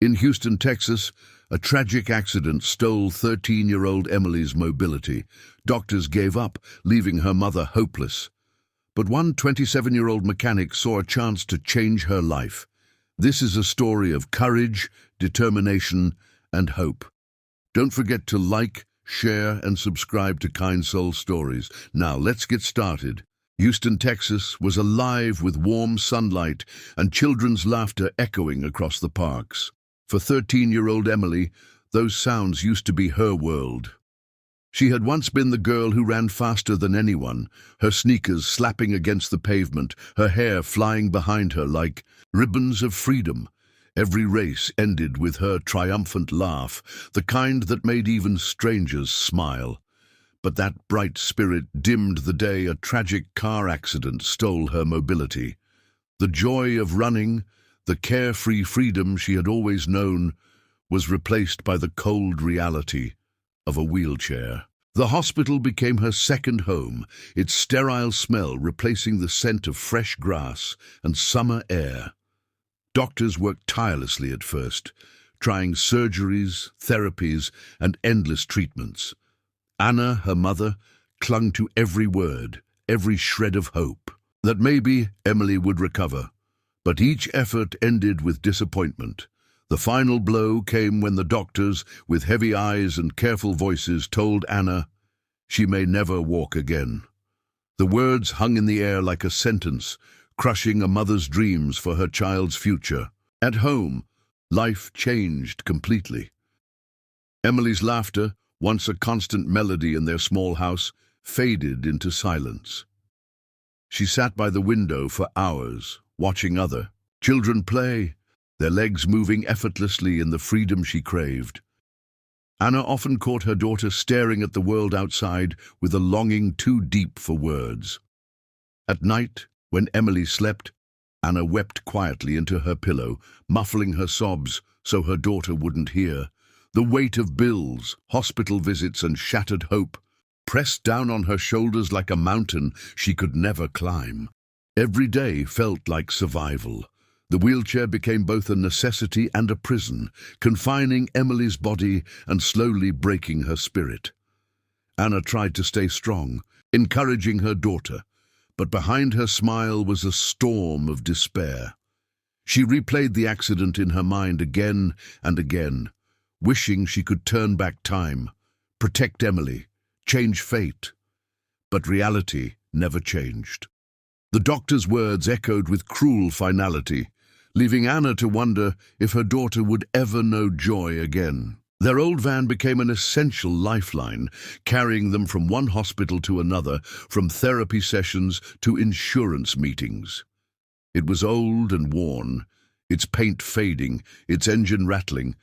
In Houston, Texas, a tragic accident stole 13-year-old Emily's mobility. Doctors gave up, leaving her mother hopeless. But one 27-year-old mechanic saw a chance to change her life. This is a story of courage, determination, and hope. Don't forget to like, share, and subscribe to KindSoul Stories. Now, let's get started. Houston, Texas was alive with warm sunlight and children's laughter echoing across the parks. For 13-year-old Emily, those sounds used to be her world. She had once been the girl who ran faster than anyone, her sneakers slapping against the pavement, her hair flying behind her like ribbons of freedom. Every race ended with her triumphant laugh, the kind that made even strangers smile. But that bright spirit dimmed the day a tragic car accident stole her mobility. The joy of running, the carefree freedom she had always known, was replaced by the cold reality of a wheelchair. The hospital became her second home, its sterile smell replacing the scent of fresh grass and summer air. Doctors worked tirelessly at first, trying surgeries, therapies, and endless treatments. Anna, her mother, clung to every word, every shred of hope, that maybe Emily would recover. But each effort ended with disappointment. The final blow came when the doctors, with heavy eyes and careful voices, told Anna she may never walk again. The words hung in the air like a sentence, crushing a mother's dreams for her child's future. At home, life changed completely. Emily's laughter, once a constant melody in their small house, faded into silence. She sat by the window for hours, watching other children play, their legs moving effortlessly in the freedom she craved. Anna often caught her daughter staring at the world outside with a longing too deep for words. At night, when Emily slept, Anna wept quietly into her pillow, muffling her sobs so her daughter wouldn't hear. The weight of bills, hospital visits, and shattered hope pressed down on her shoulders like a mountain she could never climb. Every day felt like survival. The wheelchair became both a necessity and a prison, confining Emily's body and slowly breaking her spirit. Anna tried to stay strong, encouraging her daughter, but behind her smile was a storm of despair. She replayed the accident in her mind again and again, wishing she could turn back time, protect Emily, change fate. But reality never changed. The doctor's words echoed with cruel finality, leaving Anna to wonder if her daughter would ever know joy again. Their old van became an essential lifeline, carrying them from one hospital to another, from therapy sessions to insurance meetings. It was old and worn, its paint fading, its engine rattling,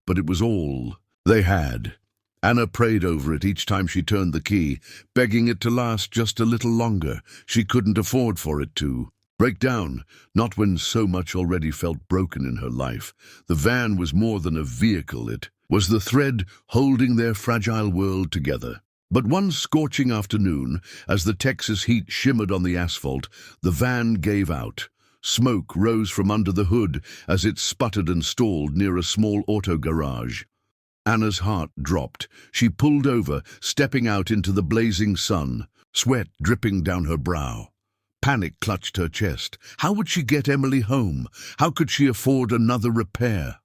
but it was all they had. Anna prayed over it each time she turned the key, begging it to last just a little longer. She couldn't afford for it to break down, not when so much already felt broken in her life. The van was more than a vehicle, it was the thread holding their fragile world together. But one scorching afternoon, as the Texas heat shimmered on the asphalt, the van gave out. Smoke rose from under the hood as it sputtered and stalled near a small auto garage. Anna's heart dropped. She pulled over, stepping out into the blazing sun, sweat dripping down her brow. Panic clutched her chest. How would she get Emily home? How could she afford another repair?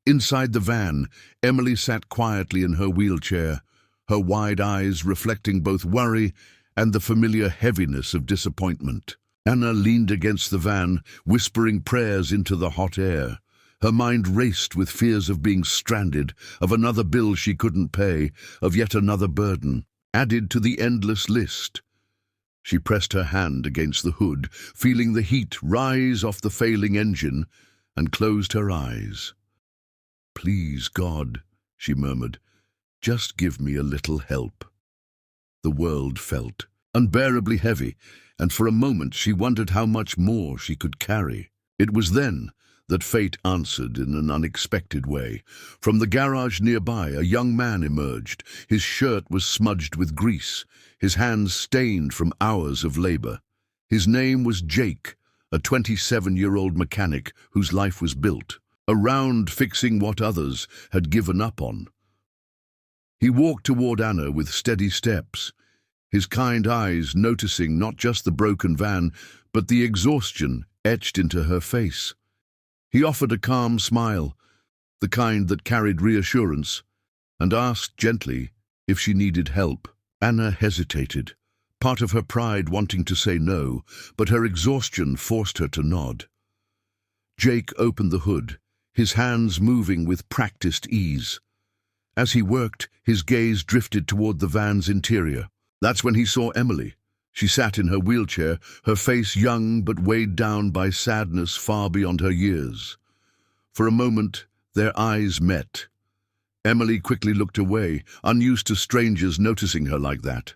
Inside the van, Emily sat quietly in her wheelchair, her wide eyes reflecting both worry and the familiar heaviness of disappointment. Anna leaned against the van, whispering prayers into the hot air. Her mind raced with fears of being stranded, of another bill she couldn't pay, of yet another burden, added to the endless list. She pressed her hand against the hood, feeling the heat rise off the failing engine, and closed her eyes. "Please, God," she murmured, "just give me a little help." The world felt unbearably heavy, and for a moment she wondered how much more she could carry. It was then that fate answered in an unexpected way. From the garage nearby, a young man emerged. His shirt was smudged with grease, his hands stained from hours of labor. His name was Jake, a 27-year-old mechanic whose life was built. around fixing what others had given up on. He walked toward Anna with steady steps, his kind eyes noticing not just the broken van, but the exhaustion etched into her face. He offered a calm smile, the kind that carried reassurance, and asked gently if she needed help. Anna hesitated, part of her pride wanting to say no, but her exhaustion forced her to nod. Jake opened the hood, his hands moving with practiced ease. As he worked, his gaze drifted toward the van's interior. That's when he saw Emily. She sat in her wheelchair, her face young but weighed down by sadness far beyond her years. For a moment, their eyes met. Emily quickly looked away, unused to strangers noticing her like that.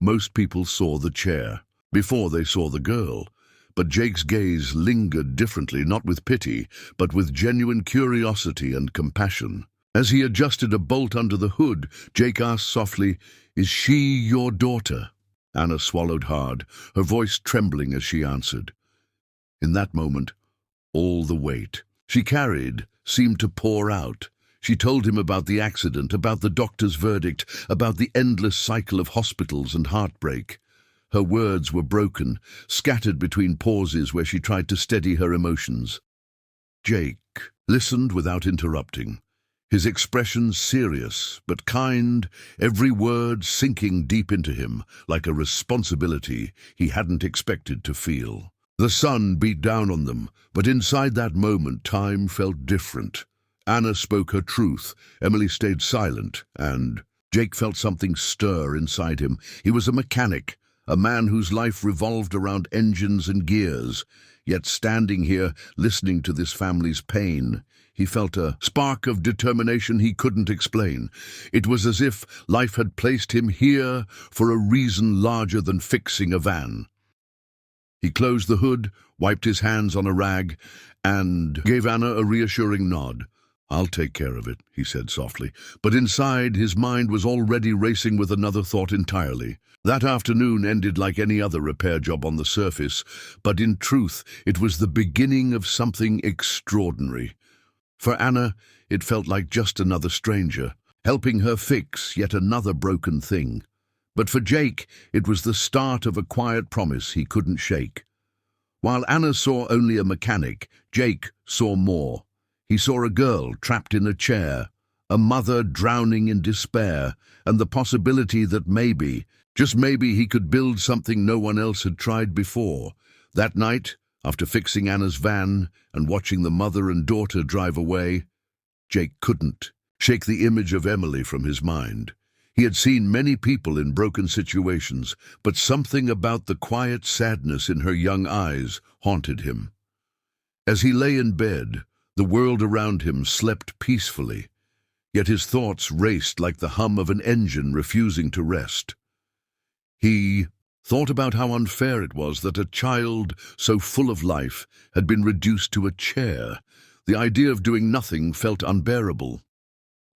Most people saw the chair before they saw the girl, but Jake's gaze lingered differently, not with pity, but with genuine curiosity and compassion. As he adjusted a bolt under the hood, Jake asked softly, "Is she your daughter?" Anna swallowed hard, her voice trembling as she answered. In that moment, all the weight she carried seemed to pour out. She told him about the accident, about the doctor's verdict, about the endless cycle of hospitals and heartbreak. Her words were broken, scattered between pauses where she tried to steady her emotions. Jake listened without interrupting, his expression serious but kind, every word sinking deep into him like a responsibility he hadn't expected to feel. The sun beat down on them, but inside that moment time felt different. Anna spoke her truth, Emily stayed silent, and Jake felt something stir inside him. He was a mechanic, a man whose life revolved around engines and gears. Yet standing here, listening to this family's pain, he felt a spark of determination he couldn't explain. It was as if life had placed him here for a reason larger than fixing a van. He closed the hood, wiped his hands on a rag, and gave Anna a reassuring nod. "I'll take care of it," he said softly, but inside his mind was already racing with another thought entirely. That afternoon ended like any other repair job on the surface, but in truth it was the beginning of something extraordinary. For Anna, it felt like just another stranger, helping her fix yet another broken thing. But for Jake, it was the start of a quiet promise he couldn't shake. While Anna saw only a mechanic, Jake saw more. He saw a girl trapped in a chair, a mother drowning in despair, and the possibility that maybe, just maybe, he could build something no one else had tried before. That night, after fixing Anna's van and watching the mother and daughter drive away, Jake couldn't shake the image of Emily from his mind. He had seen many people in broken situations, but something about the quiet sadness in her young eyes haunted him. As he lay in bed, the world around him slept peacefully, yet his thoughts raced like the hum of an engine refusing to rest. He thought about how unfair it was that a child so full of life had been reduced to a chair. The idea of doing nothing felt unbearable.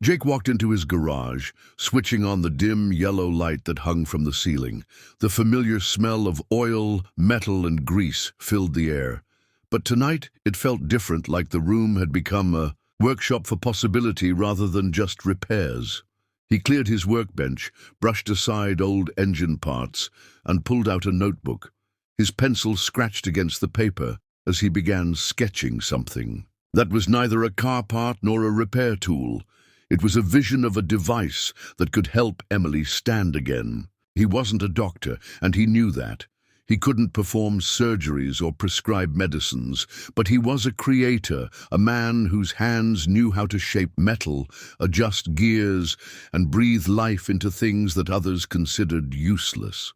Jake walked into his garage, switching on the dim yellow light that hung from the ceiling. The familiar smell of oil, metal, and grease filled the air. But tonight it felt different, like the room had become a workshop for possibility rather than just repairs. He cleared his workbench, brushed aside old engine parts, and pulled out a notebook. His pencil scratched against the paper as he began sketching something. That was neither a car part nor a repair tool. It was a vision of a device that could help Emily stand again. He wasn't a doctor, and he knew that. He couldn't perform surgeries or prescribe medicines, but he was a creator, a man whose hands knew how to shape metal, adjust gears, and breathe life into things that others considered useless.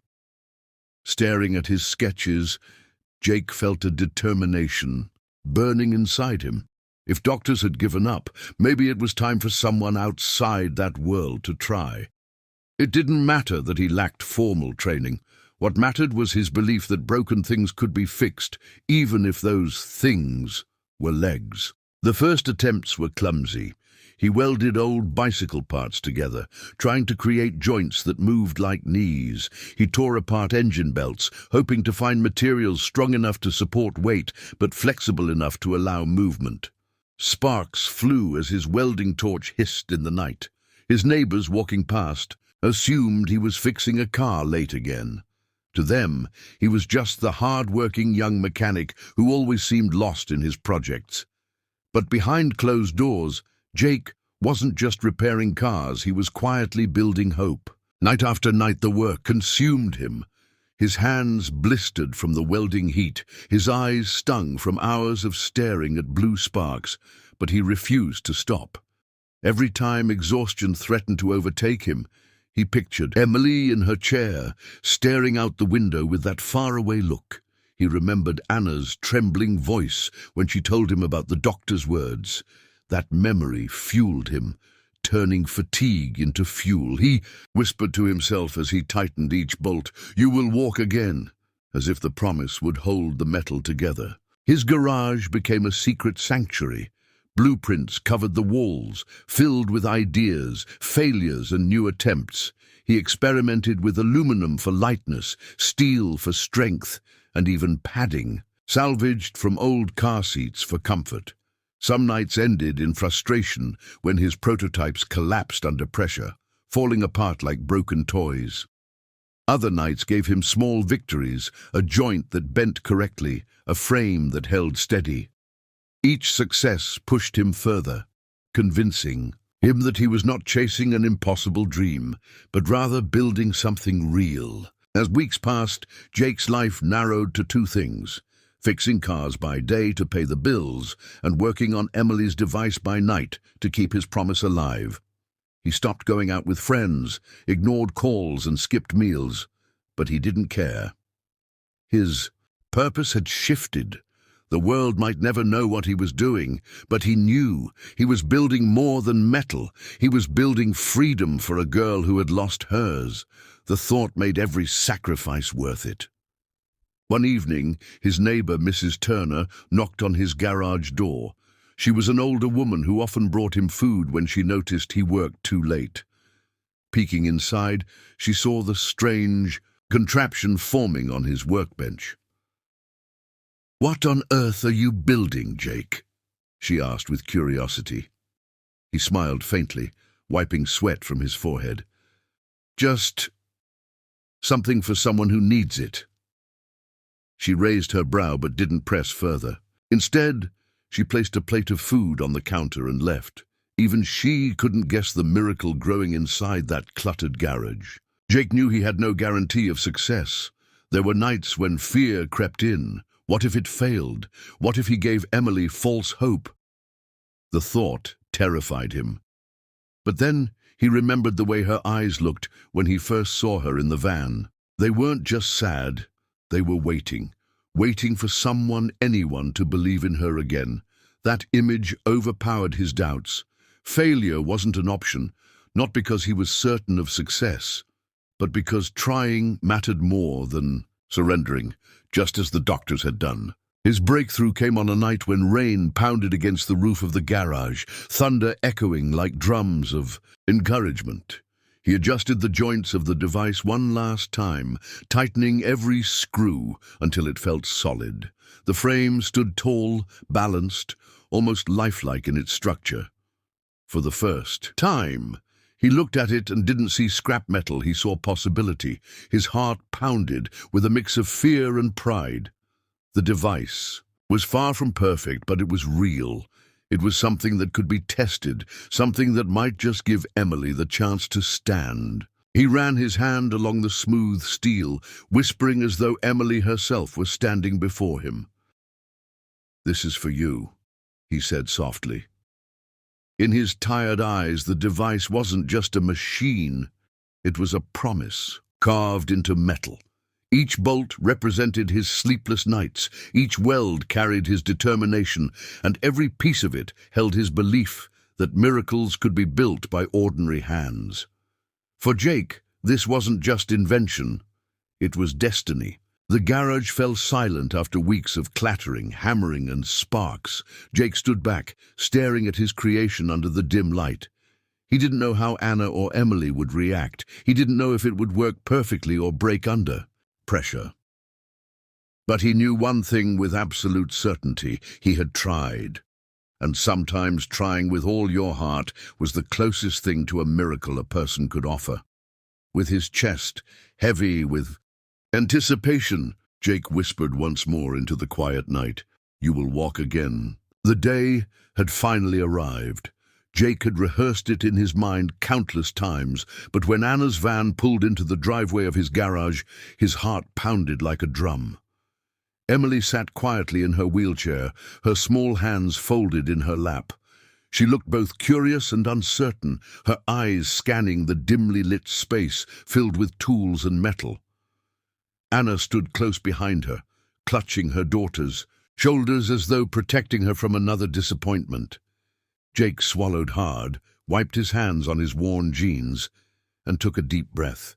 Staring at his sketches, Jake felt a determination burning inside him. If doctors had given up, maybe it was time for someone outside that world to try. It didn't matter that he lacked formal training. What mattered was his belief that broken things could be fixed, even if those things were legs. The first attempts were clumsy. He welded old bicycle parts together, trying to create joints that moved like knees. He tore apart engine belts, hoping to find materials strong enough to support weight, but flexible enough to allow movement. Sparks flew as his welding torch hissed in the night. His neighbors walking past assumed he was fixing a car late again. To them, he was just the hard-working young mechanic who always seemed lost in his projects. But behind closed doors, Jake wasn't just repairing cars, he was quietly building hope. Night after night the work consumed him. His hands blistered from the welding heat, his eyes stung from hours of staring at blue sparks, but he refused to stop. Every time exhaustion threatened to overtake him, he pictured Emily in her chair, staring out the window with that faraway look. He remembered Anna's trembling voice when she told him about the doctor's words. That memory fueled him, turning fatigue into fuel. He whispered to himself as he tightened each bolt, "You will walk again," as if the promise would hold the metal together. His garage became a secret sanctuary. Blueprints covered the walls, filled with ideas, failures, and new attempts. He experimented with aluminum for lightness, steel for strength, and even padding, salvaged from old car seats for comfort. Some nights ended in frustration when his prototypes collapsed under pressure, falling apart like broken toys. Other nights gave him small victories, a joint that bent correctly, a frame that held steady. Each success pushed him further, convincing him that he was not chasing an impossible dream, but rather building something real. As weeks passed, Jake's life narrowed to two things: fixing cars by day to pay the bills, and working on Emily's device by night to keep his promise alive. He stopped going out with friends, ignored calls and skipped meals, but he didn't care. His purpose had shifted. The world might never know what he was doing, but he knew he was building more than metal. He was building freedom for a girl who had lost hers. The thought made every sacrifice worth it. One evening, his neighbor, Mrs. Turner, knocked on his garage door. She was an older woman who often brought him food when she noticed he worked too late. Peeking inside, she saw the strange contraption forming on his workbench. "What on earth are you building, Jake?" she asked with curiosity. He smiled faintly, wiping sweat from his forehead. "Just something for someone who needs it." She raised her brow but didn't press further. Instead, she placed a plate of food on the counter and left. Even she couldn't guess the miracle growing inside that cluttered garage. Jake knew he had no guarantee of success. There were nights when fear crept in. What if it failed? What if he gave Emily false hope? The thought terrified him. But then he remembered the way her eyes looked when he first saw her in the van. They weren't just sad, they were waiting for someone, anyone, to believe in her again. That image overpowered his doubts. Failure wasn't an option, not because he was certain of success, but because trying mattered more than surrendering, just as the doctors had done. His breakthrough came on a night when rain pounded against the roof of the garage, thunder echoing like drums of encouragement. He adjusted the joints of the device one last time, tightening every screw until it felt solid. The frame stood tall, balanced, almost lifelike in its structure. For the first time, he looked at it and didn't see scrap metal, he saw possibility. His heart pounded with a mix of fear and pride. The device was far from perfect, but it was real. It was something that could be tested, something that might just give Emily the chance to stand. He ran his hand along the smooth steel, whispering as though Emily herself was standing before him. "This is for you," he said softly. In his tired eyes, the device wasn't just a machine. It was a promise, carved into metal. Each bolt represented his sleepless nights, each weld carried his determination, and every piece of it held his belief that miracles could be built by ordinary hands. For Jake, this wasn't just invention, it was destiny. The garage fell silent after weeks of clattering, hammering, and sparks. Jake stood back, staring at his creation under the dim light. He didn't know how Anna or Emily would react. He didn't know if it would work perfectly or break under pressure. But he knew one thing with absolute certainty: he had tried. And sometimes trying with all your heart was the closest thing to a miracle a person could offer. With his chest heavy with anticipation, Jake whispered once more into the quiet night, "You will walk again." The day had finally arrived. Jake had rehearsed it in his mind countless times, but when Anna's van pulled into the driveway of his garage, his heart pounded like a drum. Emily sat quietly in her wheelchair, her small hands folded in her lap. She looked both curious and uncertain, her eyes scanning the dimly lit space filled with tools and metal. Anna stood close behind her, clutching her daughter's shoulders as though protecting her from another disappointment. Jake swallowed hard, wiped his hands on his worn jeans, and took a deep breath.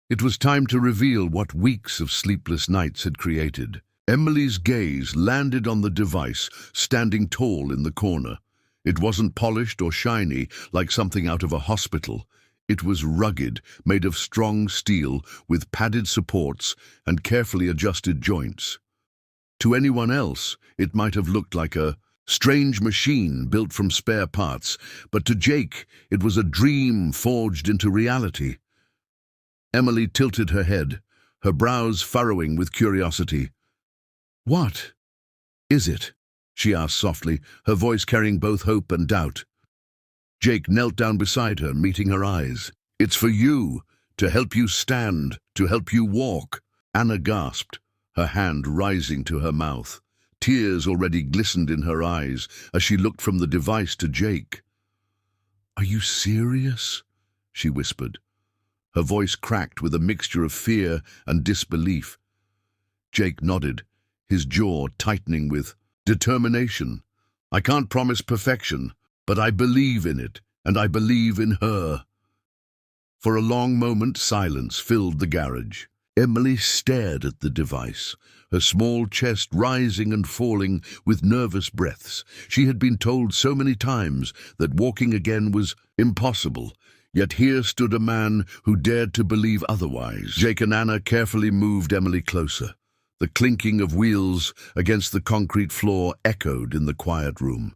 It was time to reveal what weeks of sleepless nights had created. Emily's gaze landed on the device, standing tall in the corner. It wasn't polished or shiny like something out of a hospital. It was rugged, made of strong steel, with padded supports and carefully adjusted joints. To anyone else, it might have looked like a strange machine built from spare parts, but to Jake, it was a dream forged into reality. Emily tilted her head, her brows furrowing with curiosity. "What is it?" she asked softly, her voice carrying both hope and doubt. Jake knelt down beside her, meeting her eyes. "It's for you, to help you stand, to help you walk." Anna gasped, her hand rising to her mouth. Tears already glistened in her eyes as she looked from the device to Jake. "Are you serious?" she whispered. Her voice cracked with a mixture of fear and disbelief. Jake nodded, his jaw tightening with determination. "I can't promise perfection, but I believe in it, and I believe in her." For a long moment, silence filled the garage. Emily stared at the device, her small chest rising and falling with nervous breaths. She had been told so many times that walking again was impossible, yet here stood a man who dared to believe otherwise. Jake and Anna carefully moved Emily closer. The clinking of wheels against the concrete floor echoed in the quiet room.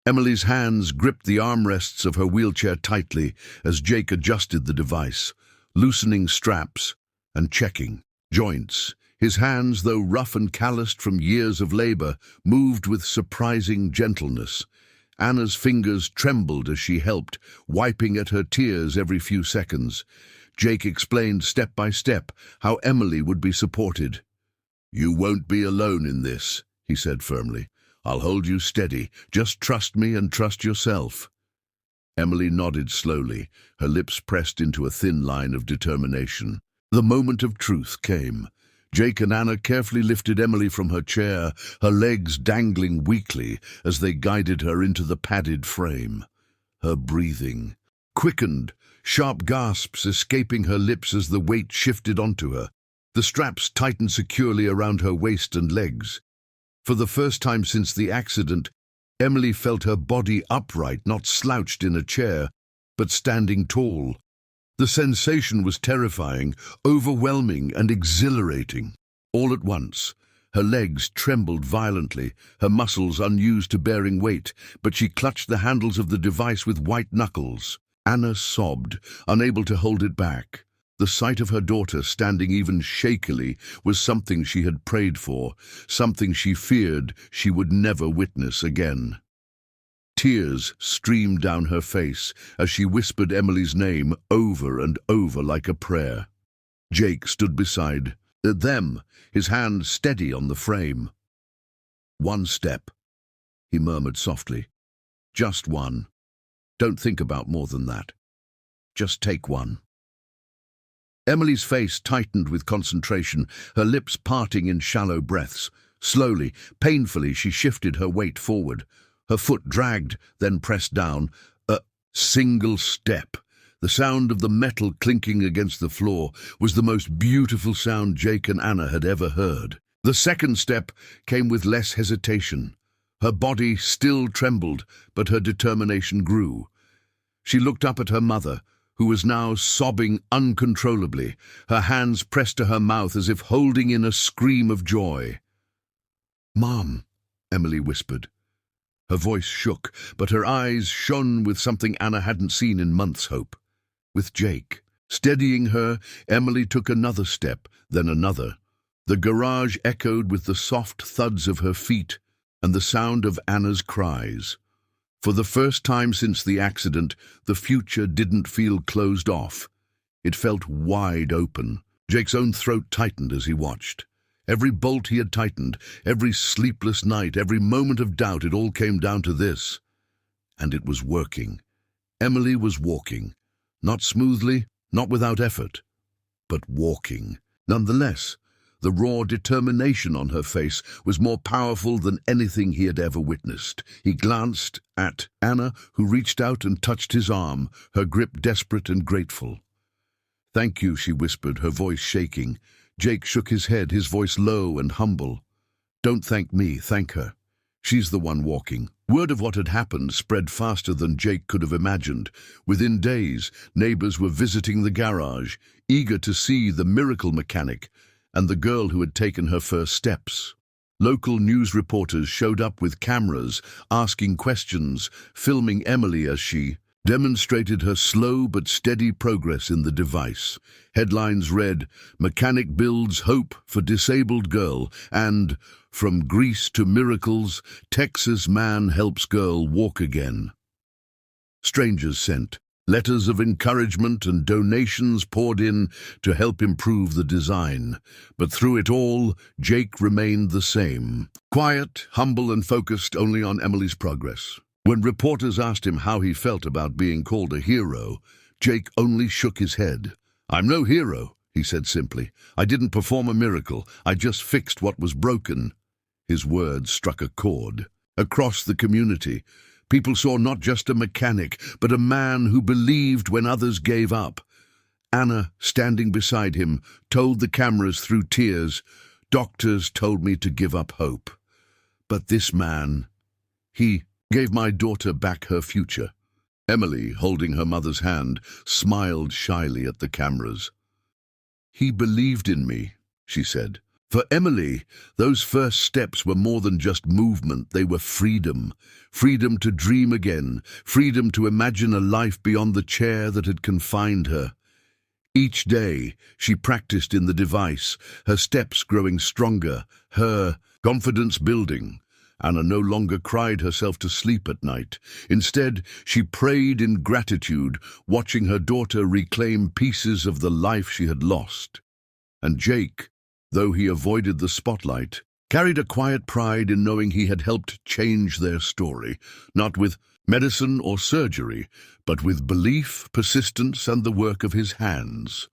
Emily's hands gripped the armrests of her wheelchair tightly as Jake adjusted the device, loosening straps and checking joints. His hands, though rough and calloused from years of labor, moved with surprising gentleness. Anna's fingers trembled as she helped, wiping at her tears every few seconds. Jake explained step by step how Emily would be supported. "You won't be alone in this," he said firmly. "I'll hold you steady. Just trust me and trust yourself." Emily nodded slowly, her lips pressed into a thin line of determination. The moment of truth came. Jake and Anna carefully lifted Emily from her chair, her legs dangling weakly as they guided her into the padded frame. Her breathing quickened, sharp gasps escaping her lips as the weight shifted onto her. The straps tightened securely around her waist and legs. For the first time since the accident, Emily felt her body upright, not slouched in a chair, but standing tall. The sensation was terrifying, overwhelming, and exhilarating. All at once, her legs trembled violently, her muscles unused to bearing weight, but she clutched the handles of the device with white knuckles. Anna sobbed, unable to hold it back. The sight of her daughter standing even shakily was something she had prayed for, something she feared she would never witness again. Tears streamed down her face as she whispered Emily's name over and over like a prayer. Jake stood beside them, his hand steady on the frame. "One step," he murmured softly. "Just one. Don't think about more than that. Just take one." Emily's face tightened with concentration, her lips parting in shallow breaths. Slowly, painfully, she shifted her weight forward. Her foot dragged, then pressed down. A single step. The sound of the metal clinking against the floor was the most beautiful sound Jake and Anna had ever heard. The second step came with less hesitation. Her body still trembled, but her determination grew. She looked up at her mother, who was now sobbing uncontrollably, her hands pressed to her mouth as if holding in a scream of joy. "Mom," Emily whispered. Her voice shook, but her eyes shone with something Anna hadn't seen in months, hope. With Jake. Steadying her, Emily took another step, then another. The garage echoed with the soft thuds of her feet and the sound of Anna's cries. For the first time since the accident, the future didn't feel closed off. It felt wide open. Jake's own throat tightened as he watched. Every bolt he had tightened, every sleepless night, every moment of doubt, it all came down to this. And it was working. Emily was walking. Not smoothly, not without effort, but walking. Nonetheless, the raw determination on her face was more powerful than anything he had ever witnessed. He glanced at Anna, who reached out and touched his arm, her grip desperate and grateful. "Thank you," she whispered, her voice shaking. Jake shook his head, his voice low and humble. "Don't thank me, thank her. She's the one walking." Word of what had happened spread faster than Jake could have imagined. Within days, neighbors were visiting the garage, eager to see the miracle mechanic and the girl who had taken her first steps. Local news reporters showed up with cameras, asking questions, filming Emily as she demonstrated her slow but steady progress in the device. Headlines read, "Mechanic builds hope for disabled girl," and "From Greece to miracles, Texas man helps girl walk again." Strangers sent letters of encouragement and donations poured in to help improve the design. But through it all, Jake remained the same. Quiet, humble and focused only on Emily's progress. When reporters asked him how he felt about being called a hero, Jake only shook his head. "I'm no hero," he said simply. "I didn't perform a miracle. I just fixed what was broken." His words struck a chord. Across the community, people saw not just a mechanic, but a man who believed when others gave up. Anna, standing beside him, told the cameras through tears, "Doctors told me to give up hope. But this man, he gave my daughter back her future." Emily, holding her mother's hand, smiled shyly at the cameras. "He believed in me," she said. For Emily, those first steps were more than just movement, they were freedom. Freedom to dream again, freedom to imagine a life beyond the chair that had confined her. Each day, she practiced in the device, her steps growing stronger, her confidence building. Anna no longer cried herself to sleep at night. Instead, she prayed in gratitude, watching her daughter reclaim pieces of the life she had lost. And Jake, though he avoided the spotlight, carried a quiet pride in knowing he had helped change their story, not with medicine or surgery, but with belief, persistence, and the work of his hands.